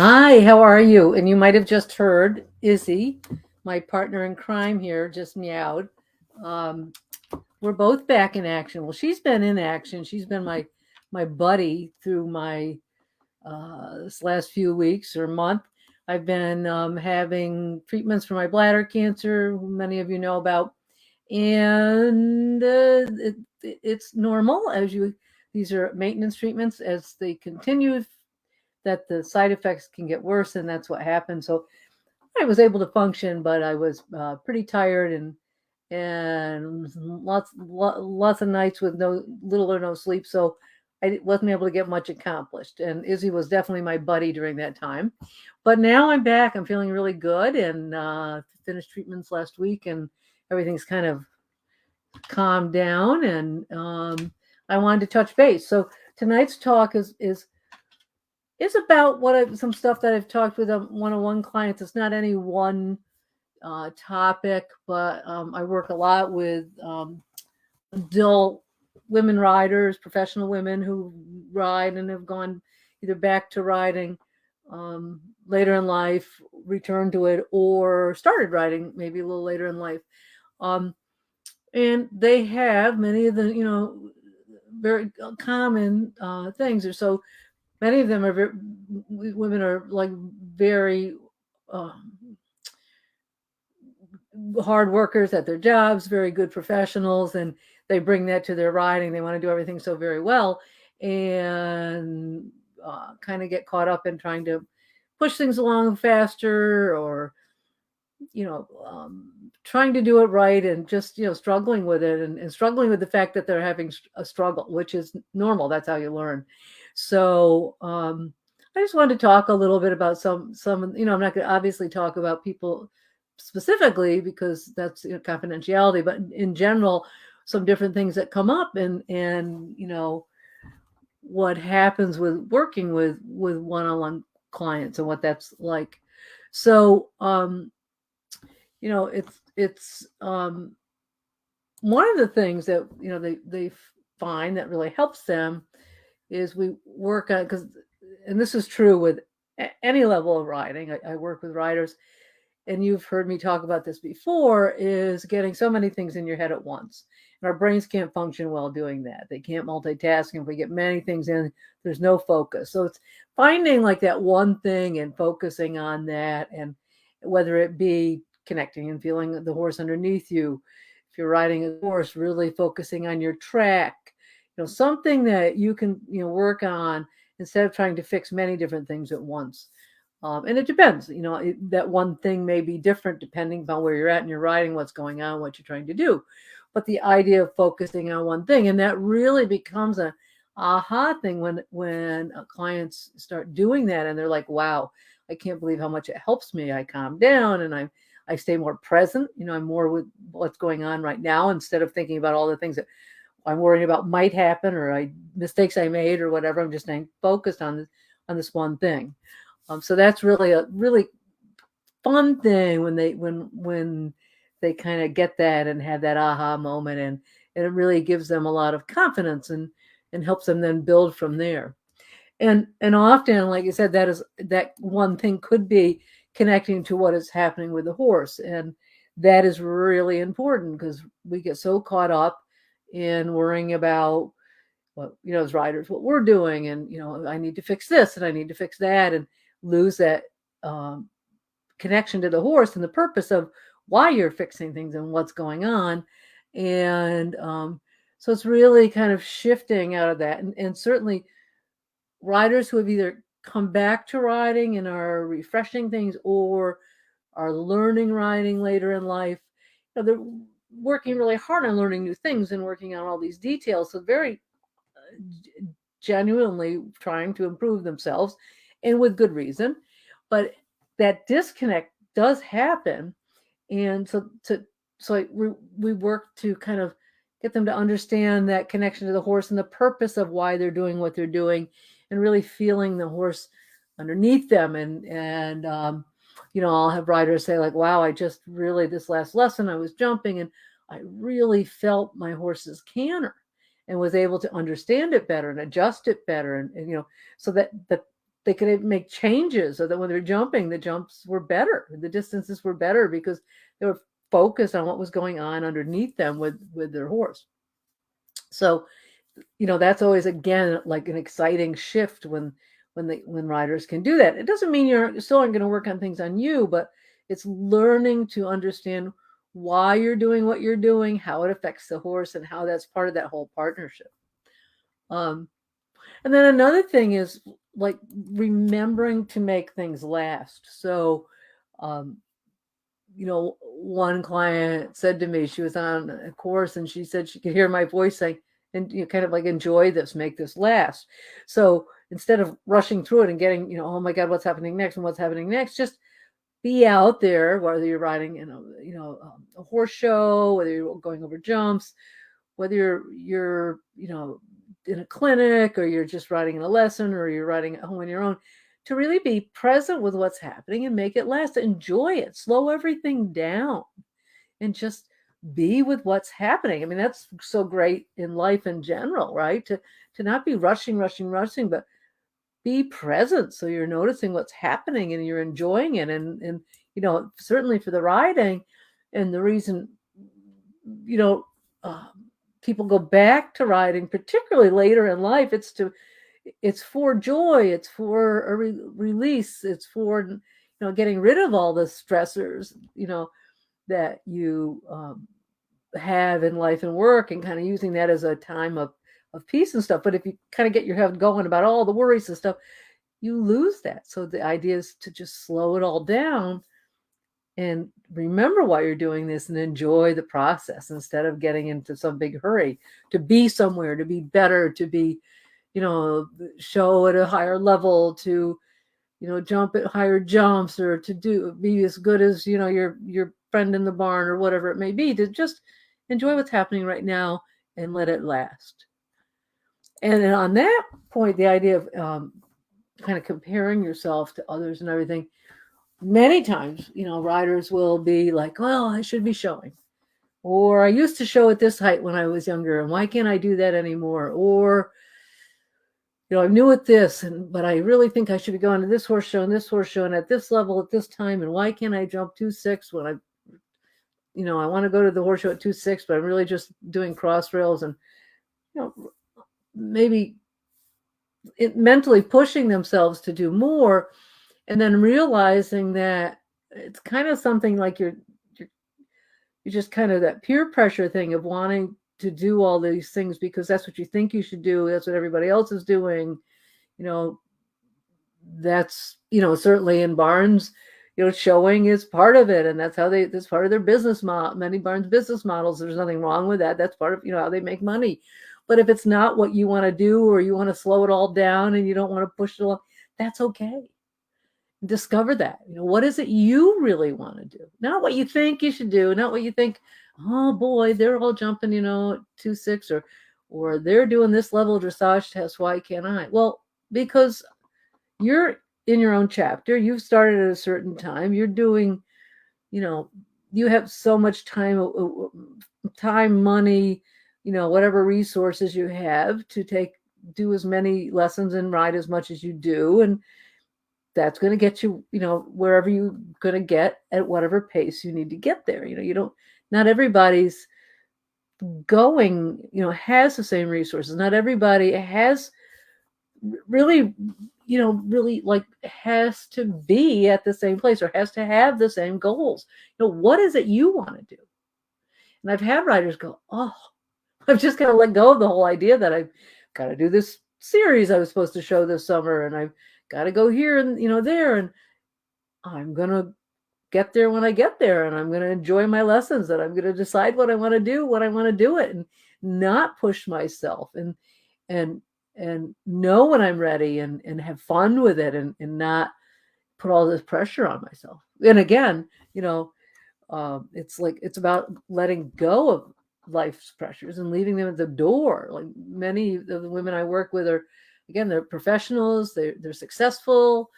Hi, how are you? And you might have just heard Izzy, my partner in crime here, just meowed. Um, we're both back in action. Well, she's been in action. She's been my buddy through my this last few weeks or month. I've been having treatments for my bladder cancer, who many of you know about, and it's normal as you. These are maintenance treatments as they continue that the side effects can get worse, and that's what happened. So I was able to function, but I was pretty tired and lots of nights with no little or no sleep. So I wasn't able to get much accomplished. And Izzy was definitely my buddy during that time. But now I'm back. I'm feeling really good and finished treatments last week, and everything's kind of calmed down. And I wanted to touch base. So tonight's talk is about some stuff that I've talked with one-on-one clients. It's not any one topic, but I work a lot with adult women riders, professional women who ride and have gone either back to riding later in life, returned to it, or started riding maybe a little later in life. Um, and they have many of the, very common things. Or so many of them are women are like very um, hard workers at their jobs, very good professionals, and they bring that to their riding. They want to do everything so very well, and kind of get caught up in trying to push things along faster, or trying to do it right, and just struggling with it, and struggling with the fact that they're having a struggle, which is normal. That's how you learn. So I just wanted to talk a little bit about some. I'm not going to obviously talk about people specifically because that's confidentiality, but in general, some different things that come up, and what happens with working with one-on-one clients and what that's like. So it's one of the things that they find that really helps them is we work on, because, and this is true with any level of riding. I work with riders, and you've heard me talk about this before, is getting so many things in your head at once. And our brains can't function well doing that. They can't multitask. And if we get many things in, there's no focus. So it's finding like that one thing and focusing on that. And whether it be connecting and feeling the horse underneath you, if you're riding a horse, really focusing on your track, something that you can, work on instead of trying to fix many different things at once. And it depends, that one thing may be different depending upon where you're at and you're riding, what's going on, what you're trying to do. But the idea of focusing on one thing, and that really becomes a aha thing when clients start doing that, and they're like, wow, I can't believe how much it helps me. I calm down, and I stay more present. I'm more with what's going on right now instead of thinking about all the things that I'm worrying about might happen, or mistakes I made or whatever. I'm just staying focused on this one thing. So that's really a really fun thing when they kind of get that and have that aha moment, and it really gives them a lot of confidence, and helps them then build from there. And often, like you said, that one thing could be connecting to what is happening with the horse, and that is really important because we get so caught up in worrying about what, as riders, what we're doing, and I need to fix this and I need to fix that, and lose that um, connection to the horse and the purpose of why you're fixing things and what's going on. And so it's really kind of shifting out of that, and certainly riders who have either come back to riding and are refreshing things, or are learning riding later in life, they're working really hard on learning new things and working on all these details. So very genuinely trying to improve themselves, and with good reason. But that disconnect does happen, and so we work to kind of get them to understand that connection to the horse and the purpose of why they're doing what they're doing, and really feeling the horse underneath them. And I'll have riders say like, wow, I just really, this last lesson I was jumping, and I really felt my horse's canter and was able to understand it better and adjust it better, and so that they could make changes so that when they're jumping, the jumps were better, the distances were better because they were focused on what was going on underneath them with their horse. So, that's always again like an exciting shift when riders can do that. It doesn't mean you're still aren't going to work on things on you, but it's learning to understand why you're doing what you're doing, how it affects the horse, and how that's part of that whole partnership. And then another thing is like remembering to make things last. So, one client said to me, she was on a course and she said she could hear my voice saying, and kind of like, enjoy this, make this last. So instead of rushing through it and getting, oh my God, what's happening next and what's happening next, just be out there, whether you're riding in a horse show, whether you're going over jumps, whether you're in a clinic, or you're just riding in a lesson, or you're riding at home on your own, to really be present with what's happening and make it last. Enjoy it, slow everything down, and just be with what's happening. I mean, that's so great in life in general, right? To not be rushing, but be present, so you're noticing what's happening and you're enjoying it. And certainly for the riding, and the reason people go back to riding, particularly later in life, it's for joy, it's for a release, it's for getting rid of all the stressors that you have in life and work, and kind of using that as a time of peace and stuff. But if you kind of get your head going about all the worries and stuff, you lose that. So the idea is to just slow it all down and remember why you're doing this and enjoy the process, instead of getting into some big hurry to be somewhere, to be better, to be, show at a higher level, to, jump at higher jumps, or to be as good as, your friend in the barn, or whatever it may be. To just enjoy what's happening right now and let it last. And then on that point, the idea of kind of comparing yourself to others and everything, many times, riders will be like, well, I should be showing, or I used to show at this height when I was younger, and why can't I do that anymore? Or, I'm new at this, but I really think I should be going to this horse show and this horse show, and at this level at this time, and why can't I jump 2.6 when I want to go to the horse show at 2.6, but I'm really just doing cross rails, and, maybe mentally pushing themselves to do more, and then realizing that it's kind of something like you're just kind of that peer pressure thing of wanting to do all these things because that's what you think you should do. That's what everybody else is doing. That's, certainly in barns, showing is part of it. And that's part of their business model. Many barns business models. There's nothing wrong with that. That's part of, how they make money. But if it's not what you want to do, or you want to slow it all down and you don't want to push it along, that's okay. Discover that. What is it you really want to do? Not what you think you should do, not what you think, oh boy, they're all jumping, 2.6, or they're doing this level of dressage test. Why can't I? Well, because you're in your own chapter. You've started at a certain time. You're doing, you have so much time, money, whatever resources you have to do as many lessons and ride as much as you do. And that's going to get you, wherever you're going to get at whatever pace you need to get there. Not everybody's going, has the same resources. Not everybody has really, really like has to be at the same place or has to have the same goals. What is it you want to do? And I've had riders go, oh, I've just got to let go of the whole idea that I've got to do this series I was supposed to show this summer, and I've got to go here and there, and I'm going to get there when I get there, and I'm going to enjoy my lessons, and I'm going to decide what I want to do when I want to do it, and not push myself, and know when I'm ready, and have fun with it, and not put all this pressure on myself. And again, it's about letting go of life's pressures and leaving them at the door. Like many of the women I work with they're professionals, they're successful,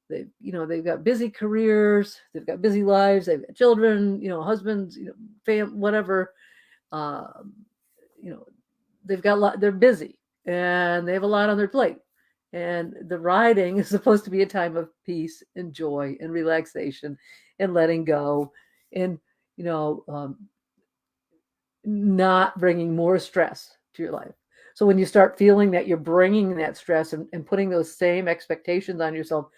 they've got busy careers, they've got busy lives, they've got children, husbands, whatever, they've got they're busy and they have a lot on their plate. And the riding is supposed to be a time of peace and joy and relaxation and letting go, and you know, not bringing more stress to your life. So when you start feeling that you're bringing that stress and putting those same expectations on yourself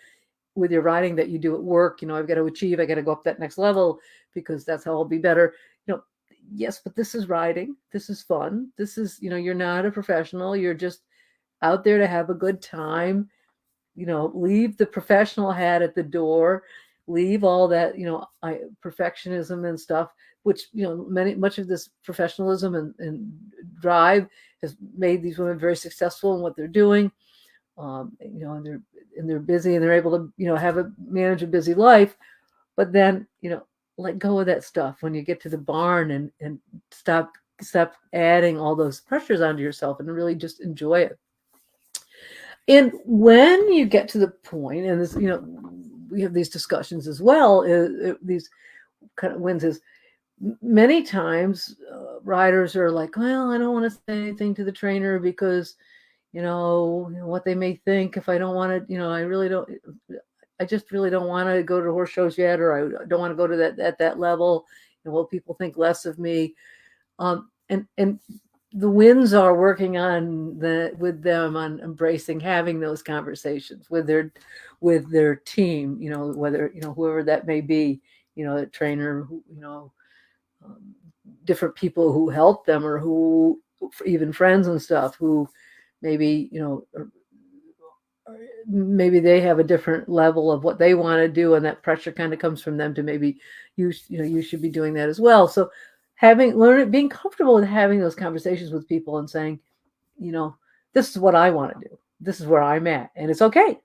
with your writing that you do at work, I've got to achieve, I got to go up that next level because that's how I'll be better. Yes, but this is writing. This is fun. This is, you're not a professional. You're just out there to have a good time. Leave the professional hat at the door, leave all that, perfectionism and stuff, which, much of this professionalism and drive has made these women very successful in what they're doing. And they're busy and they're able to, manage a busy life. But then, let go of that stuff when you get to the barn and stop adding all those pressures onto yourself and really just enjoy it. And when you get to the point, and this, we have these discussions as well, these kind of wins is many times riders are like, well, I don't want to say anything to the trainer because, what they may think if I don't want to, I just really don't want to go to horse shows yet, or I don't want to go to that at that level. Will people think less of me? And the winds are working with them on embracing having those conversations with their team, whether, whoever that may be, a trainer, different people who help them, or who even friends and stuff who maybe, maybe they have a different level of what they want to do, and that pressure kind of comes from them to maybe you should be doing that as well. So being comfortable with having those conversations with people and saying, this is what I want to do. This is where I'm at, and it's okay.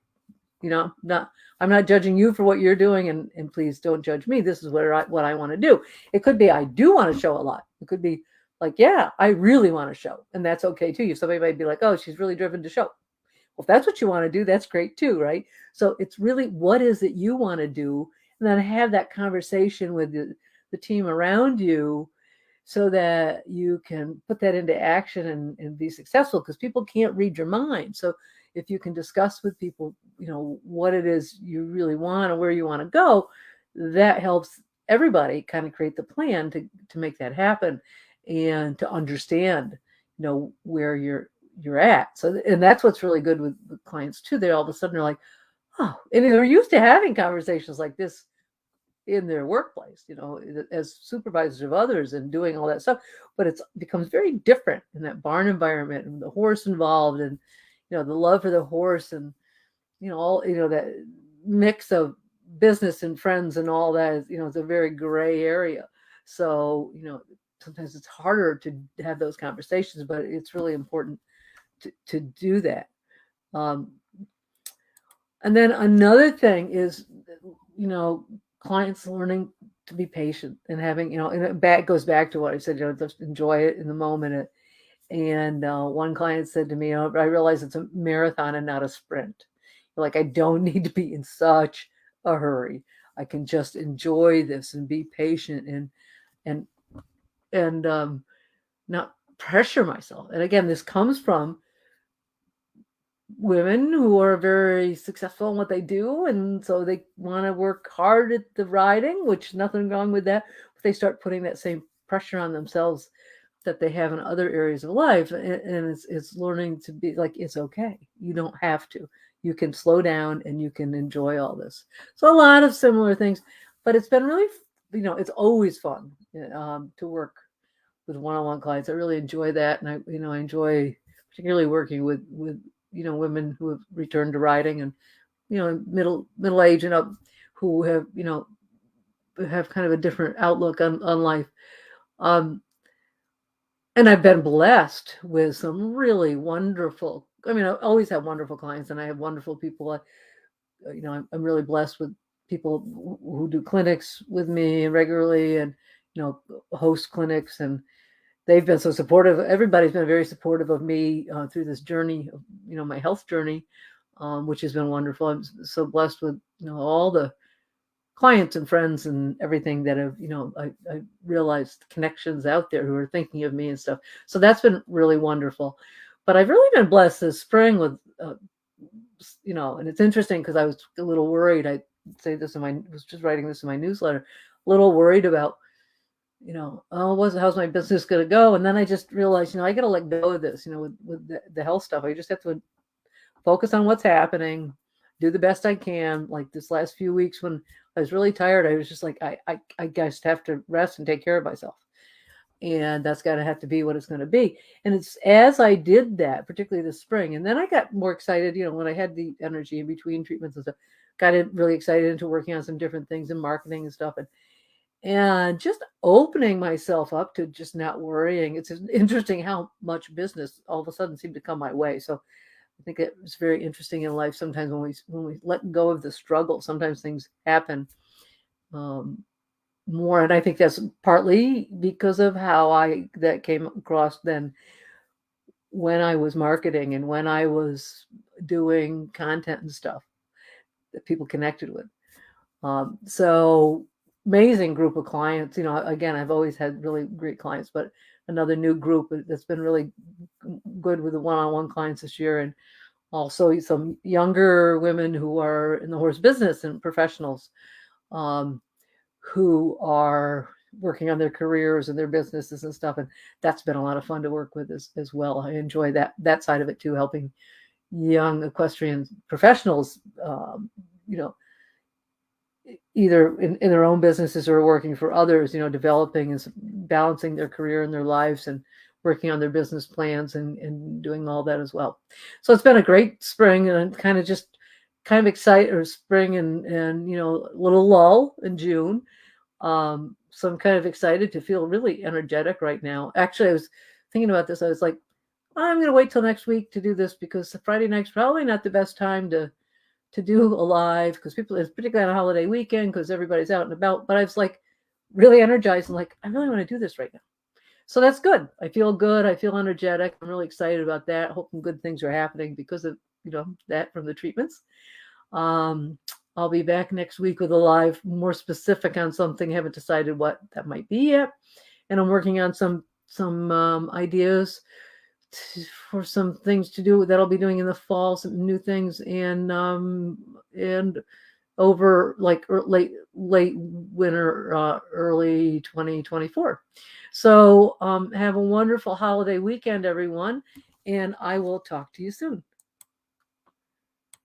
I'm not judging you for what you're doing, and please don't judge me. This is what I want to do. It could be I do want to show a lot. It could be like, yeah, I really want to show, and that's okay too. Somebody might be like, oh, she's really driven to show. Well, if that's what you want to do, that's great too, right? So it's really, what is it you want to do, and then have that conversation with the team around you, so that you can put that into action and be successful, because people can't read your mind. So if you can discuss with people, what it is you really want or where you want to go, that helps everybody kind of create the plan to make that happen, and to understand, where you're at. So, and that's what's really good with clients too. They all of a sudden are like, oh, and they're used to having conversations like this in their workplace, as supervisors of others and doing all that stuff. But it becomes very different in that barn environment, and the horse involved, and, the love for the horse, and, all, that mix of business and friends and all that is, it's a very gray area. So, sometimes it's harder to have those conversations, but it's really important to do that. And then another thing is, clients learning to be patient and having, and it goes back to what I said, just enjoy it in the moment. And one client said to me, I realize it's a marathon and not a sprint. Like, I don't need to be in such a hurry. I can just enjoy this and be patient and not pressure myself. And again, this comes from women who are very successful in what they do, and so they want to work hard at the riding, which nothing wrong with that, but they start putting that same pressure on themselves that they have in other areas of life, and it's learning to be like, it's okay, you don't have to, you can slow down and you can enjoy all this. So a lot of similar things, but it's been really, it's always fun to work with one-on-one clients. I really enjoy that, and I enjoy particularly working with women who have returned to riding, and middle age and up, who have have kind of a different outlook on life. And I've been blessed with some really wonderful. I mean, I always have wonderful clients, and I have wonderful people. I'm really blessed with people who do clinics with me regularly, and host clinics, and they've been so supportive. Everybody's been very supportive of me through this journey, my health journey, which has been wonderful. I'm so blessed with, all the clients and friends and everything that have, I realized connections out there who are thinking of me and stuff. So that's been really wonderful. But I've really been blessed this spring with and it's interesting because I was a little worried. I say this was just writing this in my newsletter, a little worried about, how's my business going to go? And then I just realized, I got to let go of this, with the health stuff. I just have to focus on what's happening, do the best I can. Like this last few weeks when I was really tired, I was just like, I just have to rest and take care of myself. And that's got to have to be what it's going to be. And it's as I did that, particularly this spring, and then I got more excited, when I had the energy in between treatments and stuff, got really excited into working on some different things in marketing and stuff. And just opening myself up to just not worrying. It's interesting how much business all of a sudden seemed to come my way. So I think it was very interesting in life. Sometimes when we let go of the struggle, sometimes things happen more. And I think that's partly because of how that came across then when I was marketing and when I was doing content and stuff that people connected with. So amazing group of clients. Again, I've always had really great clients, but another new group that's been really good with the one-on-one clients this year. And also some younger women who are in the horse business and professionals who are working on their careers and their businesses and stuff. And that's been a lot of fun to work with as well. I enjoy that side of it too, helping young equestrian professionals, either in their own businesses or working for others, developing and balancing their career and their lives and working on their business plans and doing all that as well. So it's been a great spring, and kind of excited, or spring and a little lull in June. So I'm kind of excited to feel really energetic right now. Actually, I was thinking about this. I was like, I'm going to wait till next week to do this because the Friday night's probably not the best time to do a live, because it's particularly on a holiday weekend because everybody's out and about. But I was like really energized and like, I really want to do this right now. So that's good. I feel good. I feel energetic. I'm really excited about that. Hoping good things are happening because of, that from the treatments. I'll be back next week with a live more specific on something. I haven't decided what that might be yet. And I'm working on some ideas for some things to do that I'll be doing in the fall, some new things, and over like late winter, early 2024. So have a wonderful holiday weekend, everyone, and I will talk to you soon.